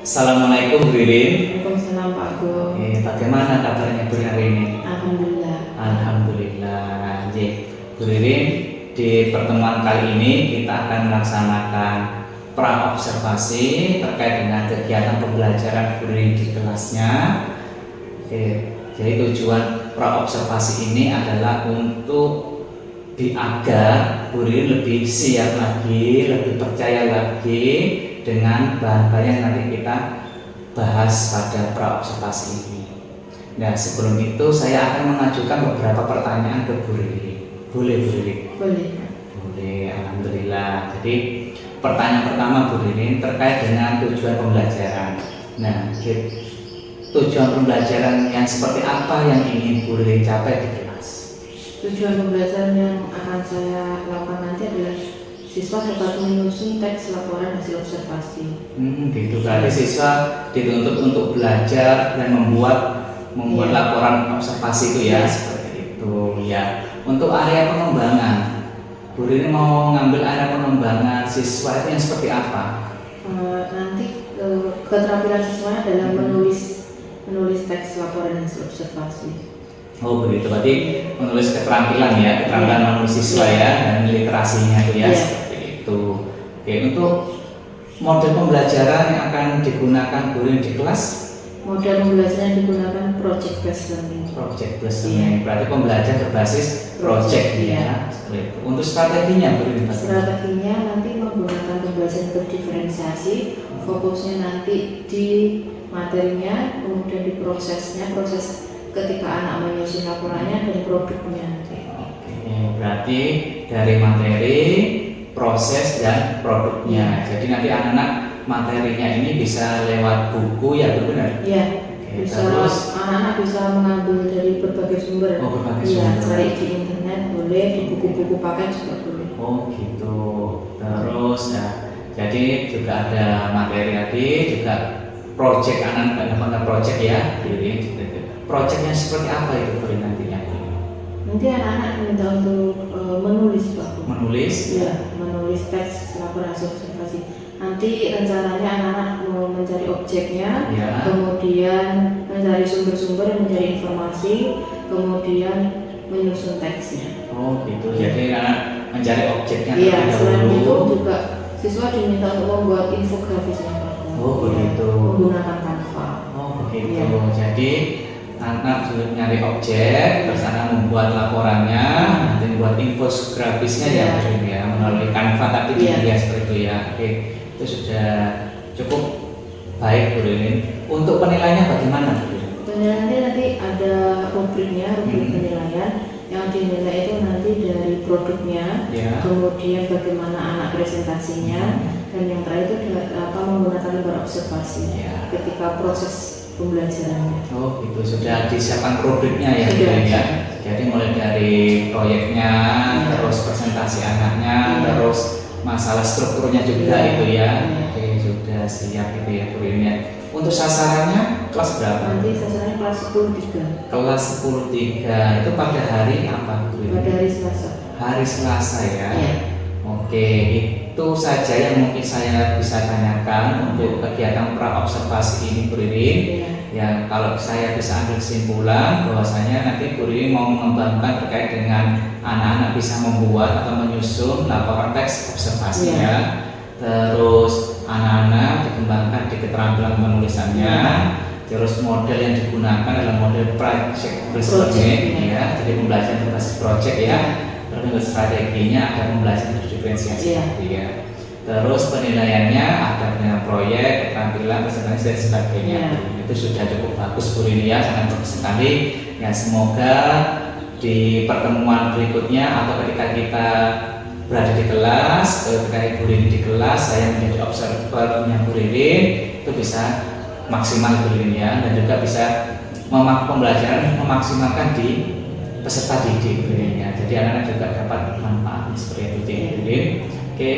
Assalamualaikum Bu Ririn. Waalaikumsalam Pak Agung. Bagaimana kabarnya Bu hari ini? Alhamdulillah. Alhamdulillah. Bu Ririn, di pertemuan kali ini kita akan melaksanakan pra-observasi terkait dengan kegiatan pembelajaran Bu Ririn di kelasnya. Jadi tujuan pra-observasi ini adalah untuk agar Bu Ririn lebih siap lagi, lebih percaya lagi dengan bahan-bahan yang nanti kita bahas pada pra-observasi ini. Nah, sebelum itu saya akan mengajukan beberapa pertanyaan ke Bu Ririn. Boleh Bu Ririn? Boleh. Boleh, alhamdulillah. Jadi pertanyaan pertama Bu Ririn terkait dengan tujuan pembelajaran. Nah, tujuan pembelajaran yang seperti apa yang ingin Bu Ririn capai di kelas? Tujuan pembelajaran yang akan saya lakukan nanti adalah siswa dapat menyusun teks laporan hasil observasi. Gitu. Berarti siswa dituntut untuk belajar dan membuat laporan observasi itu ya, seperti itu ya. Untuk area pengembangan, Bu Ririn mau ngambil area pengembangan siswa itu yang seperti apa? Nanti keterampilan siswanya adalah menulis teks laporan hasil observasi. Oh begitu, berarti menulis keterampilan ya, keterampilan menulis siswa ya, dan literasinya itu ya, seperti itu. Oke, untuk model pembelajaran yang akan digunakan Bu Ririn di kelas? Model pembelajaran yang digunakan project based learning. Project based learning, berarti pembelajaran berbasis project ya. Seperti itu. Untuk strateginya Bu Ririn? Strateginya nanti menggunakan pembelajaran berdiferensiasi, fokusnya nanti di materinya, kemudian di prosesnya, proses ketika anak menyusun laporannya dan produknya nanti. Oke, berarti dari materi, proses dan produknya. Jadi nanti anak-anak materinya ini bisa lewat buku ya, benar? Iya. Bisa, terus anak-anak bisa mengambil dari berbagai sumber. Oh, berbagai sumber. Cari di internet boleh, di buku-buku paket juga boleh. Oh gitu. Terus ya, jadi juga ada materi tadi, juga project anak-anak menggunakan project ya, jadi projectnya seperti apa itu Bu Ririn nantinya? Nanti anak-anak diminta untuk menulis Pak. Menulis? Ya, menulis teks laporan hasil observasi. Nanti rencananya anak-anak mau mencari objeknya, kemudian mencari sumber-sumber yang mencari informasi, kemudian menyusun teksnya. Oh gitu, jadi anak mencari objeknya. Iya, selain itu juga siswa diminta untuk membuat infografisnya Pak. Oh begitu. Menggunakan Canva. Oh begitu. Jadi anak sudah nyari objek, terus anak membuat laporannya, nanti membuat infografisnya ya, melalui Canva tadi ya, seperti itu ya. Oke, itu sudah cukup baik Bu Ririn. Untuk penilaiannya bagaimana Bu Ririn? Penilaiannya nanti ada rubriknya, rubrik penilaian yang dinilai itu nanti dari produknya, kemudian bagaimana anak presentasinya, dan yang terakhir itu menggunakan lembar observasi ketika proses pembelajarannya. Oh gitu, sudah disiapkan rubriknya ya, ya. Jadi mulai dari proyeknya, terus presentasi anaknya, terus masalah strukturnya juga itu ya. Oke, sudah siap itu ya Bu Ririn ya. Untuk sasarannya kelas berapa? Nanti sasarannya kelas 10-3. Kelas 10-3 itu pada hari apa Bu Ririn? Pada hari Selasa. Hari Selasa ya. Oke, itu saja yang mungkin saya bisa tanyakan untuk kegiatan pra-observasi ini Bu Ririn. Ya, kalau saya bisa ambil kesimpulan bahwasanya nanti Bu Ririn mau mengembangkan terkait dengan anak-anak bisa membuat atau menyusun laporan teks observasinya. Terus anak-anak dikembangkan di keterampilan penulisannya. Terus model yang digunakan adalah model project based learning ya, jadi pembelajaran berbasis project ya. Terus strateginya ada pembelajaran berdiferensiasi ya. Terus penilaiannya ada dengan proyek, keterampilan, presentasi dan sebagainya. Itu sudah cukup bagus Bu Ririn ya, sangat bagus sekali. Ya semoga di pertemuan berikutnya atau ketika kita berada di kelas, ketika Bu Ririn di kelas, saya menjadi observernya Bu Ririn, itu bisa maksimal Bu Ririn ya, dan juga bisa pembelajaran memaksimalkan di peserta didik Bu Ririn ya. Jadi anak-anak juga dapat manfaat seperti itu Bu Ririn. Oke.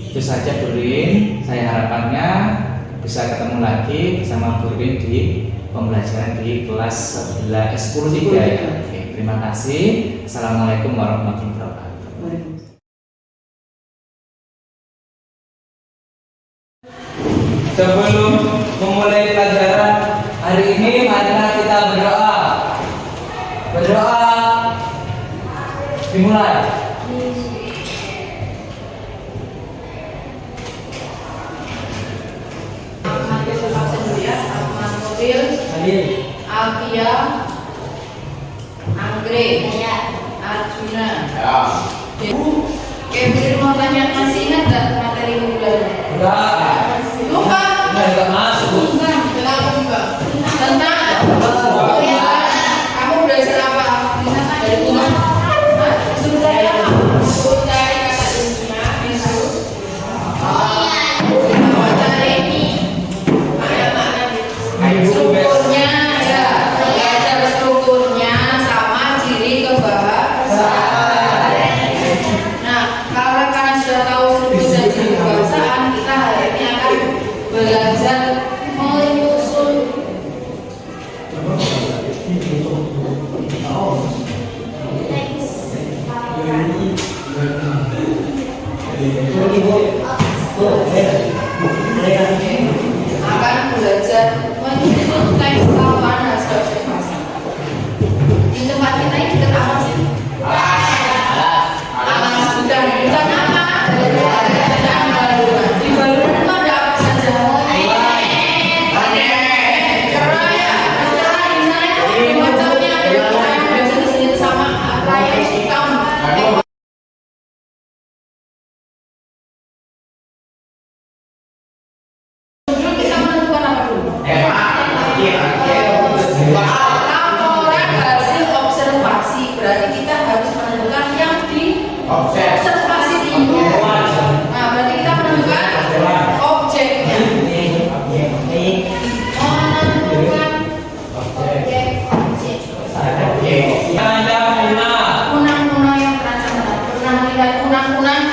Itu saja Bu Ririn, saya harapannya bisa ketemu lagi bersama Bu Ririn di pembelajaran di kelas 10-3 ya. Oke, terima kasih. Assalamualaikum warahmatullahi wabarakatuh. Sebelum memulai pelajaran hari ini, marilah kita berdoa. Berdoa dimulai. Alvia, Anggrek, Arjuna. Kevin mau tanya, masih ingat gak materi bulan? Udah. Lupa. Udah masuk. Kenapa juga? Tentang kamu belajar apa? Dari rumah? Suruh saya apa? Suruh cari kata kuncinya. Mau cari mana? Strukturnya ya. Belajar strukturnya sama ciri kebahasaan. Nah, karena sudah tahu struktur dan ciri kebahasaan, kita hari ini akan belajar menyusun akan belajar menyusun teks laporan hasil observasi. Di tempat kita ini dekat apa sih? Sudah apa? Di Balungan itu ada apa saja? Raya. Di sana itu macamnya ada biasa di sini sama raya hitam. Dulu kita menentukan apa dulu? Laporan hasil observasi, berarti kita harus menentukan yang di observasi ini. Nah, berarti kita menentukan objeknya. Menentukan kunang-kunang yang terancam. Pernah lihat kunang-kunang?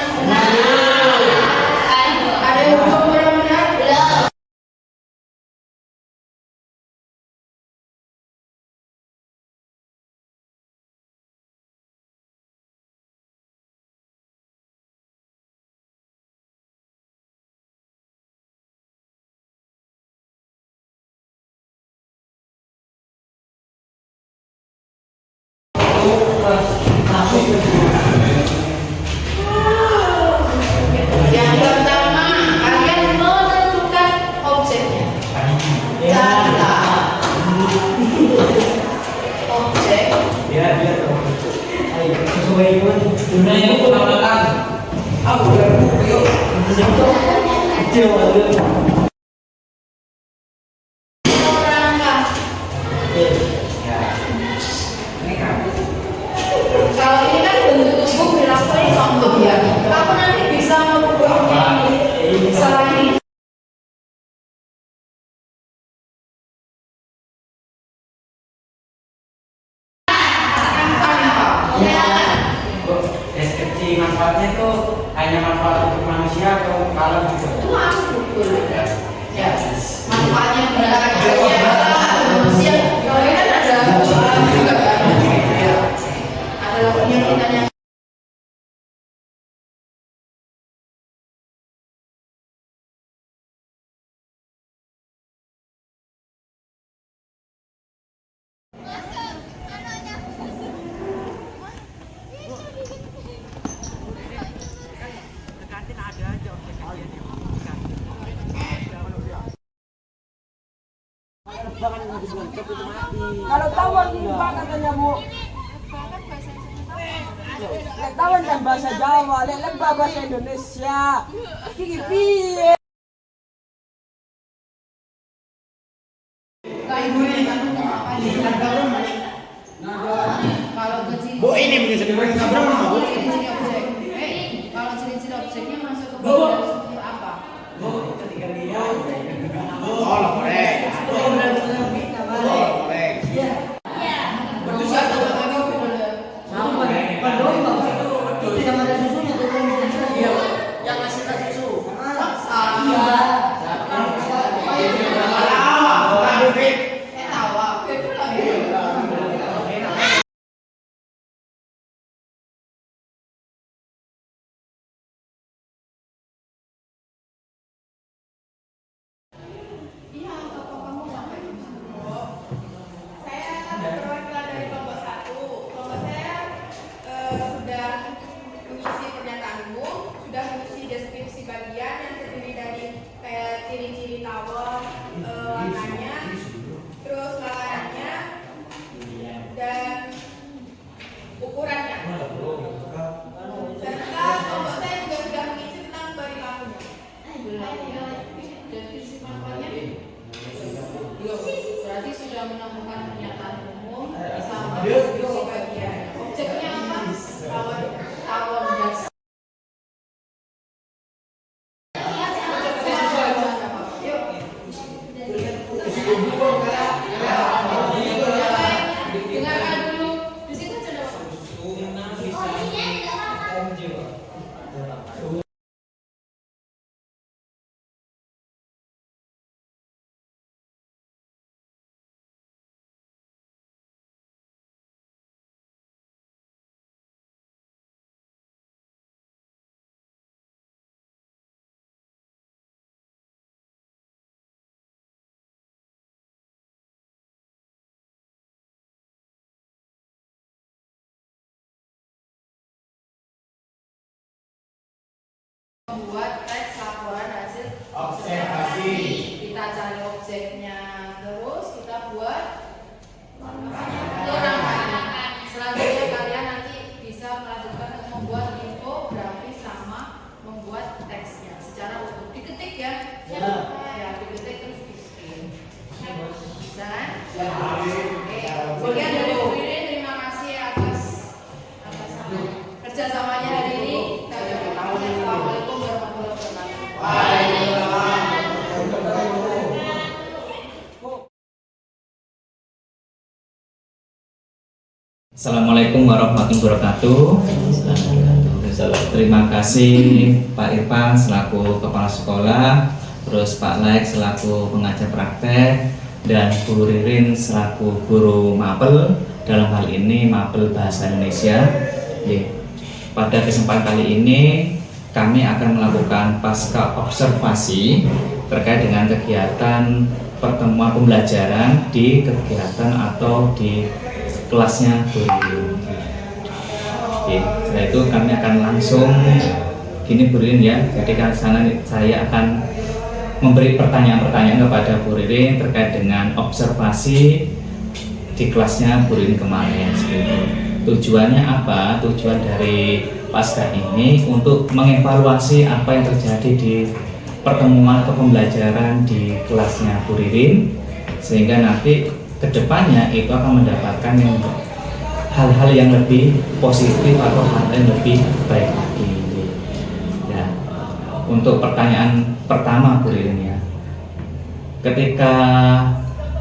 Ada yang belum pernah melihat? Yang pertama, kalian menentukan objeknya. Catat objek. Orangkah. Kalau ini kan bentuk tubuh perilaku ini contoh ya. Kamu nanti bisa merubahnya selain Deskripsi manfaatnya itu hanya manfaat untuk manusia atau alam juga? itu aku betul ya. Manfaatnya benar manusia. Kalau ini kan ada alam juga kan. Ada penelitiannya. Kalau tawon lupa katanya Bu. Lek tawon kan bahasa Jawa, lek lembah bahasa Indonesia. Iki piye? Kalau kecil. Bu, ini mungkin sedikit berapa Bu? Ciri-ciri objek. Kalau ciri-ciri objeknya masuk ke bagian seperti apa? Ketika dia korek. Berdua sama apa boleh? Tidak ada susunya tuh. Yang ngasih susu. Sama. Membuat teks laporan hasil Observasi. Kita cari objeknya, terus kita buat rangkaian. Selanjutnya kalian nanti bisa melanjutkan untuk membuat infografis sama membuat teksnya secara utuh. Diketik ya? Ya, diketik terus dikirim. Bisa kan? Oke. Sekian dari Bu Ririn, terima kasih atas kerjasamanya hari ini. Assalamualaikum warahmatullahi wabarakatuh. Assalamualaikum warahmatullahi wabarakatuh. Terima kasih Pak Irfan selaku Kepala Sekolah, terus Pak Laik selaku pengajar praktek, dan Bu Ririn selaku guru mapel, dalam hal ini mapel bahasa Indonesia. Pada kesempatan kali ini kami akan melakukan pasca observasi terkait dengan kegiatan pertemuan pembelajaran di kegiatan atau di kelasnya Bu Ririn. Setelah itu kami akan langsung gini Bu Ririn ya. Jadi saya akan memberi pertanyaan-pertanyaan kepada Bu Ririn terkait dengan observasi di kelasnya Bu Ririn kemarin. Tujuannya apa? Tujuan dari pasca ini untuk mengevaluasi apa yang terjadi di pertemuan atau pembelajaran di kelasnya Bu Ririn, sehingga nanti kedepannya itu akan mendapatkan hal-hal yang lebih positif atau hal yang lebih baik lagi. Ya. Untuk pertanyaan pertama Bu Ririn ya, ketika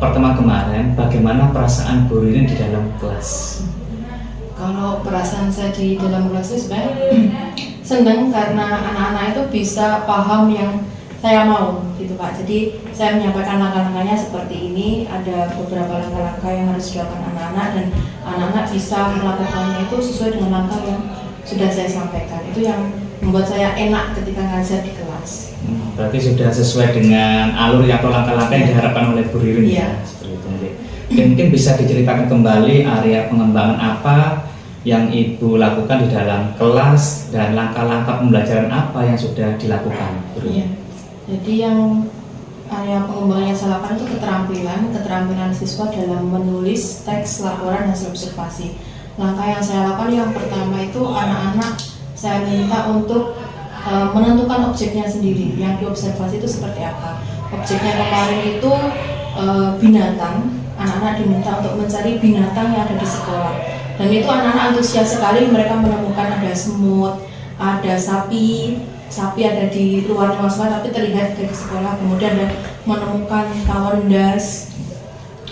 pertemuan kemarin bagaimana perasaan Bu Ririn di dalam kelas? Kalau perasaan saya di dalam kelas itu sebenarnya senang karena anak-anak itu bisa paham yang saya mau gitu Pak. Jadi saya menyampaikan langkah-langkahnya seperti ini, ada beberapa langkah-langkah yang harus dilakukan anak-anak dan anak-anak bisa melakukannya itu sesuai dengan langkah yang sudah saya sampaikan. Itu yang membuat saya enak ketika ngajar di kelas. Berarti sudah sesuai dengan alur atau langkah-langkah yang diharapkan oleh Bu Ririn ya. Seperti itu. Mungkin bisa diceritakan kembali area pengembangan apa yang Ibu lakukan di dalam kelas dan langkah-langkah pembelajaran apa yang sudah dilakukan. Iya. Jadi yang area pengembangan yang saya lakukan itu keterampilan siswa dalam menulis teks laporan hasil observasi. Langkah yang saya lakukan yang pertama itu anak-anak saya minta untuk menentukan objeknya sendiri. Yang diobservasi itu seperti apa? Objeknya kemarin itu binatang. Anak-anak diminta untuk mencari binatang yang ada di sekolah. Dan itu anak-anak antusias sekali, mereka menemukan ada semut, ada sapi ada di luar sekolah tapi terlihat dari sekolah. Kemudian ada menemukan tawon das,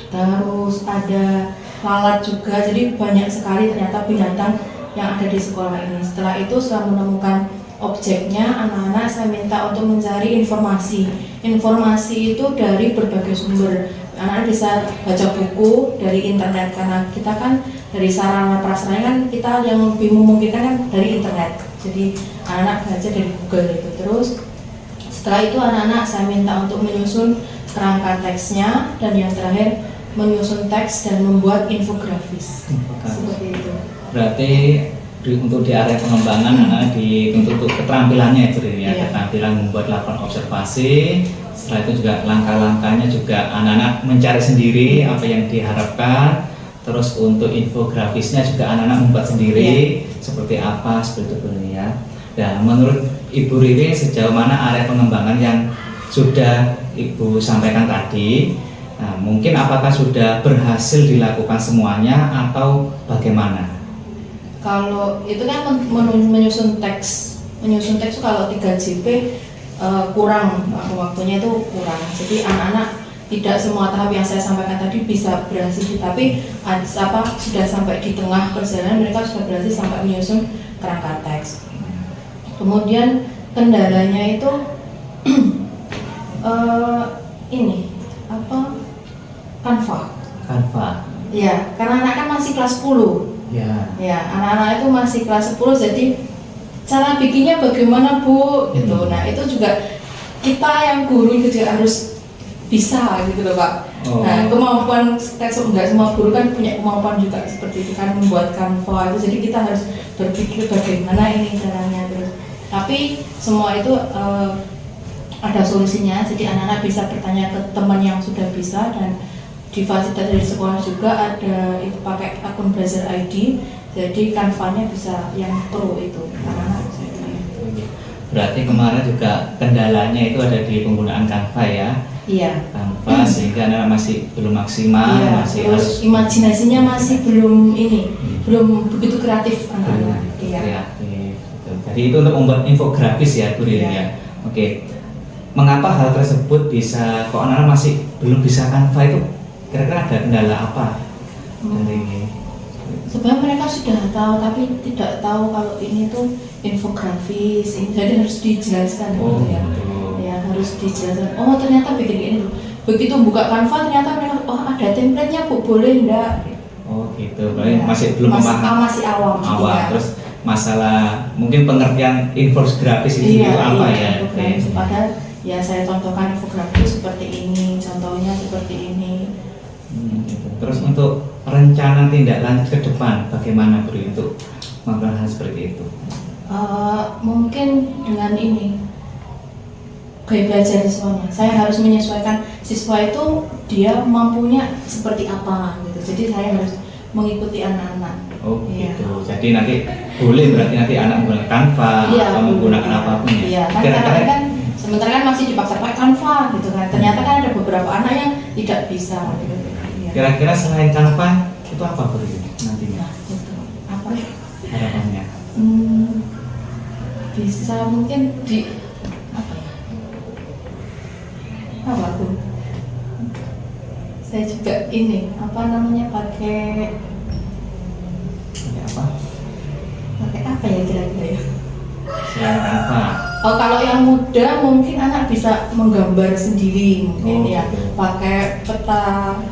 terus ada lalat juga. Jadi banyak sekali ternyata binatang yang ada di sekolah ini. Setelah itu, setelah menemukan objeknya, anak-anak saya minta untuk mencari informasi itu dari berbagai sumber. Anak-anak bisa baca buku dari internet, karena kita kan dari sarana prasarana kan kita yang lebih memungkinkan kan dari internet. Jadi anak-anak belajar dari Google itu. Terus setelah itu anak-anak saya minta untuk menyusun kerangka teksnya, dan yang terakhir menyusun teks dan membuat infografis. Seperti itu. Berarti untuk di area pengembangan anak-anak dituntut untuk keterampilannya itu ya, keterampilan membuat laporan observasi. Setelah itu juga langkah-langkahnya juga anak-anak mencari sendiri apa yang diharapkan. Terus untuk infografisnya juga anak-anak membuat sendiri seperti apa, seperti itu ya. Dan menurut Ibu Ririn sejauh mana area pengembangan yang sudah Ibu sampaikan tadi? Nah, mungkin apakah sudah berhasil dilakukan semuanya atau bagaimana? Kalau itu kan menyusun teks itu kalau 3 JP kurang, waktunya itu kurang. Jadi anak-anak tidak semua tahap yang saya sampaikan tadi bisa berhasil, tapi sudah sampai di tengah perjalanan mereka sudah berhasil sampai menyusun kerangka teks. Kemudian kendalanya itu Canva. Ya, karena anak kan masih kelas 10. Ya, anak-anak itu masih kelas 10, jadi cara bikinnya bagaimana Bu? Gitu. Nah, itu juga kita yang guru juga harus bisa gitu loh Pak. Nah, kemampuan nggak semua guru kan punya kemampuan juga seperti itu kan, membuat Canva itu. Jadi kita harus berpikir bagaimana ini caranya. Terus Tapi semua itu ada solusinya, jadi anak-anak bisa bertanya ke teman yang sudah bisa, dan di fasilitas dari sekolah juga ada itu pakai akun Belajar ID, jadi Canva-nya bisa yang pro itu anak-anak bisa itu. Berarti kemarin juga kendalanya itu ada di penggunaan Canva ya? Iya. Canva sehingga anak masih belum maksimal, Iya, masih terus harus imajinasinya masih belum ini, belum begitu kreatif anak-anak. Iya. kreatif. Gitu. Jadi itu untuk membuat infografis ya, Bu Ririn Iya. ya. Oke. Mengapa hal tersebut bisa kok anak-anak masih belum bisa Canva itu? Kira-kira ada kendala apa dari ini? Sebenarnya mereka sudah tahu, tapi tidak tahu kalau ini tuh infografis, jadi harus dijelaskan Oh, gitu ya. betul. Ya harus dijelaskan. Oh ternyata bikin ini. Begitu buka Canva ternyata mereka, oh ada template-nya Bu, boleh enggak? Oh gitu, berarti Ya. masih belum memahami. Masih awam. Awal. Iya. Terus masalah mungkin pengertian infografis itu apa ya? Infografis. Padahal ya saya contohkan infografis seperti ini, contohnya seperti ini. Gitu. Terus untuk rencana tindak lanjut ke depan bagaimana Bu untuk melakukan hal seperti itu? Mungkin dengan ini gaya belajar siswanya. Saya harus menyesuaikan siswa itu dia mampunya seperti apa gitu. Jadi saya harus mengikuti anak-anak. Oh Iya. gitu. Jadi nanti boleh berarti nanti anak menggunakan Canva Iya, atau menggunakan apapun ya. Iya, kan Kira-kira karena kan sementara kan masih dipaksa pakai Canva gitu kan. Ternyata kan ada beberapa anak yang tidak bisa gitu. Iya. kira-kira selain Canva itu apa Bu nantinya Nah, gitu. Apa? harapannya? Bisa mungkin di apa ya? Apa tuh? Saya juga ini apa namanya pakai apa? apa ya kira-kira ya? Selain Canva. Oh kalau yang muda mungkin anak bisa menggambar sendiri mungkin Oh, ya gitu. pakai peta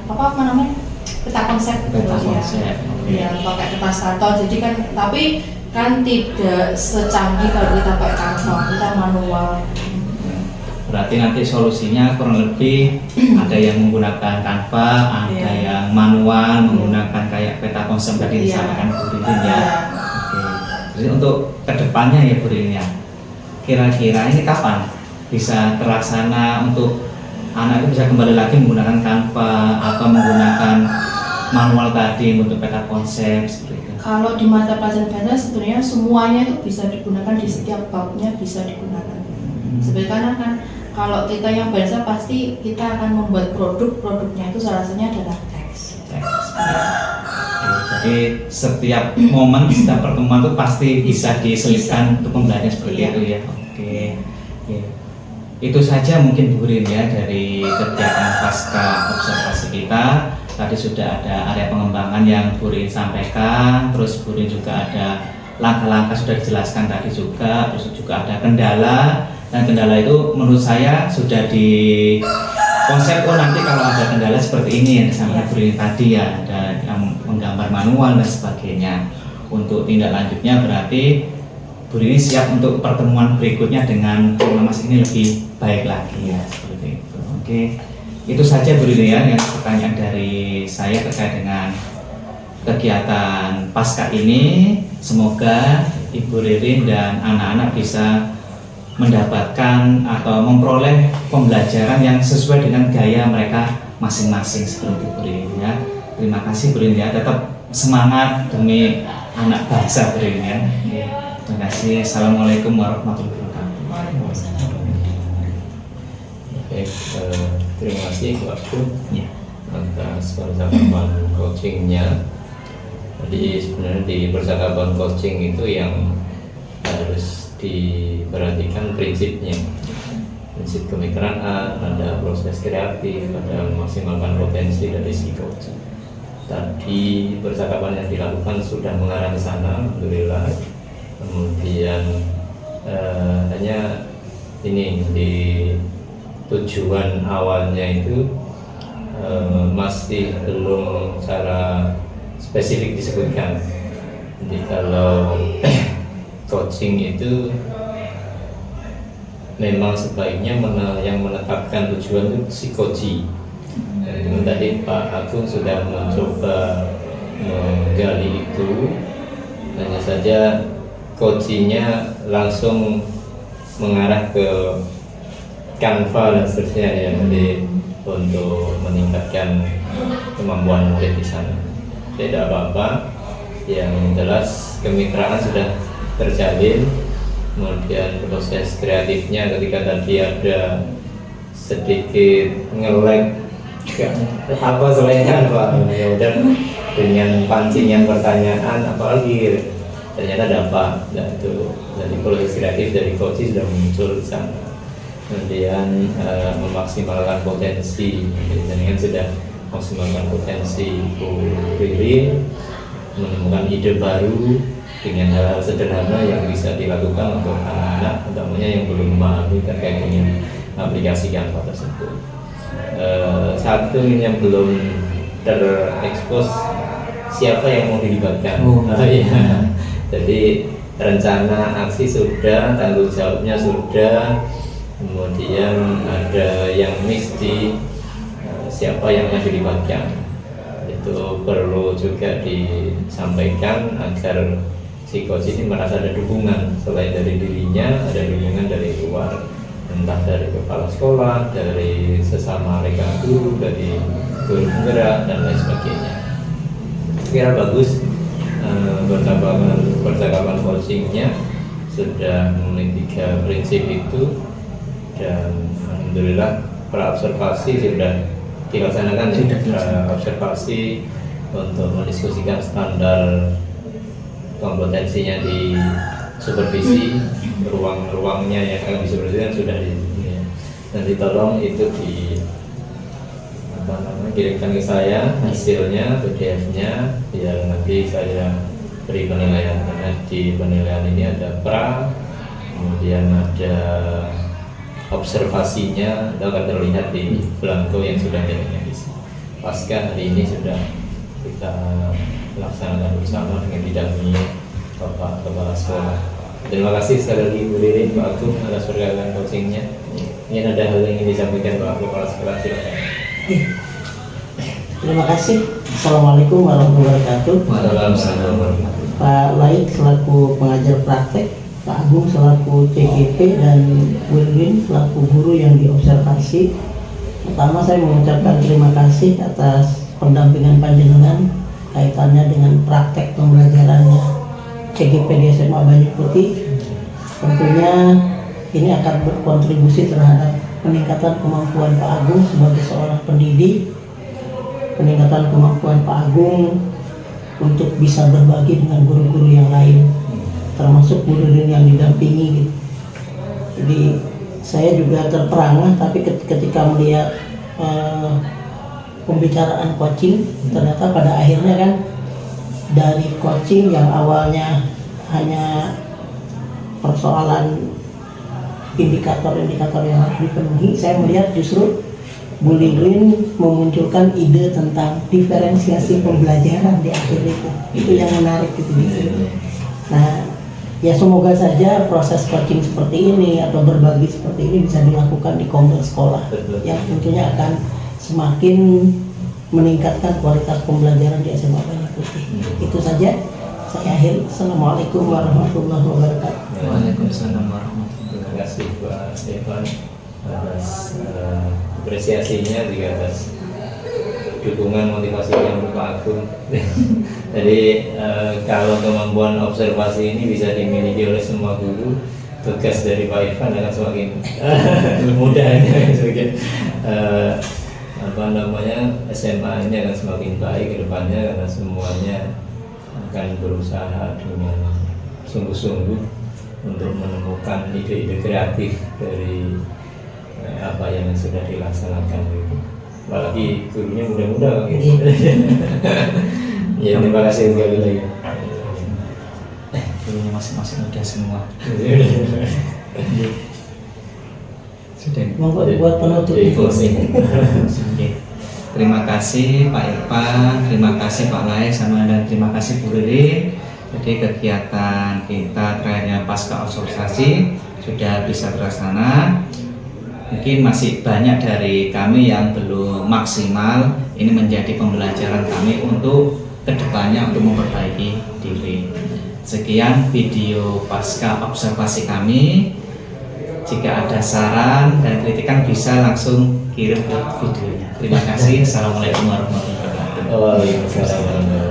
apa namanya peta konsep gitu Peta ya. konsep, oke. Iya pakai peta stator jadi kan tapi kan tidak secanggih kalau kita pakai Canva, kita manual. Berarti nanti solusinya kurang lebih ada yang menggunakan Canva, ada Iya. yang manual menggunakan kayak peta konsep tadi Iya. disampaikan Bu Ririn ya. Iya. Oke. Jadi untuk kedepannya ya Bu Ririn ya, kira-kira ini kapan bisa terlaksana untuk anak itu bisa kembali lagi menggunakan Canva atau menggunakan manual tadi untuk peta konsep seperti itu? Kalau di mata pelajaran bahasa sebenarnya semuanya itu bisa digunakan di setiap babnya bisa digunakan. Sebenarnya kan kalau kita yang bahasa pasti kita akan membuat produknya itu salah satunya adalah teks. Jadi setiap momen setiap pertemuan itu pasti bisa diselipkan untuk pembelajaran seperti Iya. itu ya. Oke. Oke. Itu saja mungkin Bu Rin ya dari kegiatan pasca observasi kita. Tadi sudah ada area pengembangan yang Bu Rin sampaikan, terus Bu Rin juga ada langkah-langkah sudah dijelaskan tadi juga, terus juga ada kendala, dan kendala itu menurut saya sudah di konsep nanti kalau ada kendala seperti ini yang disampaikan Bu Rin tadi ya, ada yang menggambar manual dan sebagainya. Untuk tindak lanjutnya berarti Bu Rin siap untuk pertemuan berikutnya dengan pola masing ini lebih baik lagi ya seperti itu. Oke. Itu saja Bu Rin ya yang pertanyaan dari saya terkait dengan kegiatan pasca ini. Semoga Ibu Ririn dan anak-anak bisa mendapatkan atau memperoleh pembelajaran yang sesuai dengan gaya mereka masing-masing seperti Bu Ririn ya. Terima kasih Bu Ririn ya, tetap semangat demi anak bangsa Bu Ririn ya. Terima kasih. Assalamualaikum warahmatullahi wabarakatuh. Baik, terima kasih Pak Bu Ya. atas percakapan coachingnya. Jadi sebenarnya di percakapan coaching itu yang harus diperhatikan prinsipnya, prinsip kemitraan, ada proses kreatif, ada memaksimalkan potensi dari si coach. Tadi percakapan yang dilakukan sudah mengarah ke sana, alhamdulillah. Kemudian hanya ini di tujuan awalnya itu masih belum secara spesifik disebutkan. Jadi kalau coaching itu memang sebaiknya yang menetapkan tujuan itu psikoji. Dan tadi Pak Agung sudah mencoba menggali itu. Hanya saja coachingnya langsung mengarah ke Canva dan seterusnya ya, jadi untuk meningkatkan kemampuan murid di sana. Tidak apa-apa, yang jelas kemitraan sudah terjalin. Kemudian proses kreatifnya ketika tadi ada sedikit nge-lag apa selengan Pak, kemudian dengan pancingan pertanyaan apalagi ternyata dapat. Nah, itu dari proses kreatif dari coach sudah muncul di sana. Kemudian memaksimalkan potensi, dengan sudah maksimalkan potensi Bu Ririn, menemukan ide baru dengan hal-hal sederhana yang bisa dilakukan untuk anak-anak, utamanya yang belum memahami terkait dengan aplikasi Canva tersebut. Satu yang belum terekspos, siapa yang mau dilibatkan. Ya. Jadi rencana aksi sudah, tanggung jawabnya sudah, kemudian ada yang miss di siapa yang akan dilibatkan. Itu perlu juga disampaikan agar si coach ini merasa ada dukungan selain dari dirinya, ada dukungan dari luar, entah dari kepala sekolah, dari sesama rekan guru, dari guru penggerak dan lain sebagainya. Kira bagus percakapan coachingnya sudah memenuhi 3 prinsip itu, dan alhamdulillah praobservasi sudah dilaksanakan. Observasi untuk mendiskusikan standar kompetensinya di supervisi, ruang-ruangnya yang akan disupervisikan sudah di ya. Nanti tolong itu kirimkan ke saya hasilnya, PDF-nya, biar nanti saya beri penilaian. Karena di penilaian ini ada pra, kemudian ada observasinya, itu akan terlihat di belangko yang sudah diisi. Pasca hari ini sudah kita laksanakan bersama dengan didampingi Bapak Kepala Sekolah. Terima kasih sekali lagi Bu Ririn, Pak Agung atas pergerakan coachingnya. Ingin ada hal yang ingin disampaikan Pak Kepala Sekolah, silakan. Terima kasih. Assalamualaikum warahmatullahi wabarakatuh. Waalaikumsalam warahmatullahi wabarakatuh. Pak Laik selaku pengajar praktek, Pak Agung selaku CGP, dan Wirwin selaku guru yang diobservasi. Pertama saya mengucapkan terima kasih atas pendampingan panjenengan kaitannya dengan praktek pembelajarannya CGP di SMA Banyu Putih. Tentunya ini akan berkontribusi terhadap peningkatan kemampuan Pak Agung sebagai seorang pendidik, peningkatan kemampuan Pak Agung untuk bisa berbagi dengan guru-guru yang lain, termasuk guru yang didampingi gitu. Jadi saya juga terperangah, tapi ketika melihat pembicaraan coaching, ternyata pada akhirnya kan dari coaching yang awalnya hanya persoalan indikator-indikator yang harus dipenuhi, saya melihat justru Bu Ririn memunculkan ide tentang diferensiasi pembelajaran di akhir itu yang menarik gitu di sini. Nah, ya semoga saja proses coaching seperti ini atau berbagi seperti ini bisa dilakukan di kompleks sekolah, yang tentunya akan semakin meningkatkan kualitas pembelajaran di SMA Banyu Putih. Itu saja, saya akhiri. Assalamualaikum warahmatullahi wabarakatuh. Waalaikumsalam warahmatullahi wabarakatuh. Terima kasih Pak Evan atas apresiasinya, juga atas dukungan motivasinya untuk Pak Agung. Jadi kalau kemampuan observasi ini bisa dimiliki oleh semua guru, tugas dari Pak Irfan akan semakin mudah. SMA ini akan semakin baik ke depannya, karena semuanya akan berusaha dengan sungguh-sungguh untuk menemukan ide-ide kreatif dari apa yang sudah dilaksanakan gitu. Apalagi gurunya muda-muda gitu. Ya, terima kasih sekali lagi. Gurunya masing-masing muda semua. Sudah. Monggo buat penutup. Terima kasih Pak Irfan, terima kasih Pak Laik, sama dan terima kasih Bu Ririn. Jadi kegiatan kita terakhirnya pasca observasi sudah bisa terlaksana. Mungkin masih banyak dari kami yang belum maksimal. Ini menjadi pembelajaran kami untuk kedepannya untuk memperbaiki diri. Sekian video pasca observasi kami. Jika ada saran dan kritikan bisa langsung kirim ke videonya. Terima kasih. Assalamualaikum warahmatullahi wabarakatuh. Waalaikumsalam.